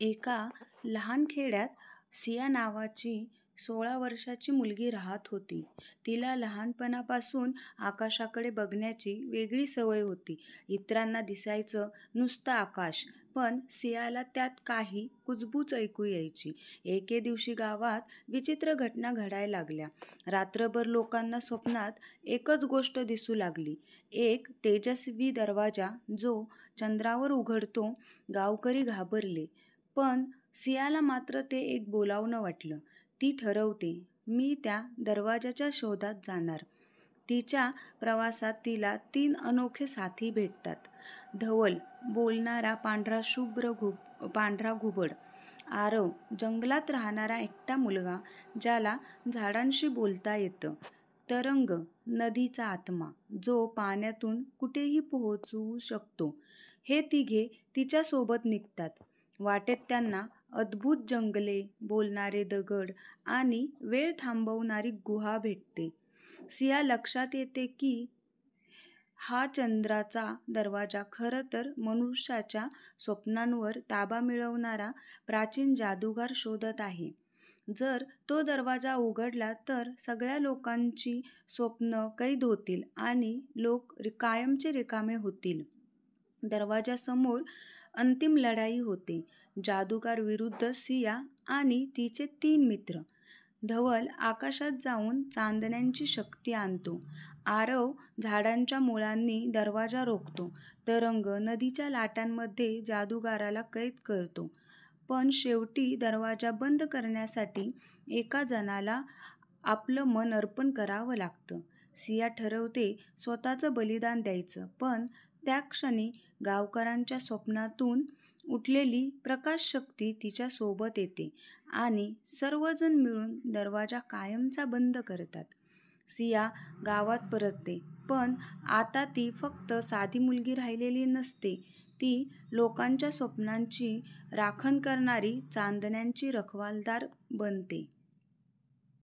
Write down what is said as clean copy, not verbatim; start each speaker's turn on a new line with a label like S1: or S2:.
S1: एका लहान खेड्यात सिया नावाची 16 वर्षाची मुलगी राहत होती. तिला लहानपणापासून आकाशाकडे बघण्याची वेगळी सवय होती. इतरांना दिसायचं नुसतं आकाश, पण सियाला त्यात काही कुजबूज ऐकू यायची. एके दिवशी गावात विचित्र घटना घडायला लागल्या. रात्रभर लोकांना स्वप्नात एकच गोष्ट दिसू लागली. एक तेजस्वी दरवाजा जो चंद्रावर उघडतो. गावकरी घाबरले, पण सियाला मात्र ते एक बोलावणं वाटलं. ती ठरवते, मी त्या दरवाजाच्या शोधात जाणार. तिच्या प्रवासात तिला 3 अनोखे साथी भेटतात. धवल, बोलणारा पांढरा घुबड. आरव, जंगलात राहणारा एकटा मुलगा ज्याला झाडांशी बोलता येतं. तरंग, नदीचा आत्मा जो पाण्यातून कुठेही पोहोचू शकतो. हे तिघे तिच्यासोबत निघतात. वाटेत त्यांना अद्भुत जंगले, बोलणारे दगड आणि वेळ थांबवणारी गुहा भेटते. सिया लक्षात येते की हा चंद्राचा दरवाजा खरं तर मनुष्याच्या स्वप्नांवर ताबा मिळवणारा प्राचीन जादूगार शोधत आहे. जर तो दरवाजा उघडला तर सगळ्या लोकांची स्वप्न कैद होतील आणि लोक कायमचे रिकामे होतील. दरवाजासमोर अंतिम लढाई होते. जादूगार विरुद्ध सिया आणि तिचे 3 मित्र. धवल आकाशात जाऊन चांदण्यांची शक्ती आणतो. आरव झाडांच्या मुळांनी दरवाजा रोखतो. तरंग नदीच्या लाटांमध्ये जादूगाराला कैद करतो. पण शेवटी दरवाजा बंद करण्यासाठी एका जणाला आपलं मन अर्पण करावं लागतं. सिया ठरवते स्वतःचं बलिदान द्यायचं, पण त्या क्षणी गावकऱ्यांच्या स्वप्नातून उठलेली प्रकाशशक्ती तिच्या सोबत येते आणि सर्वजण मिळून दरवाजा कायमचा बंद करतात. सिया गावात परतते, पण आता ती फक्त साधी मुलगी राहिलेली नसते. ती लोकांच्या स्वप्नांची राखण करणारी चांदण्यांची रखवालदार बनते.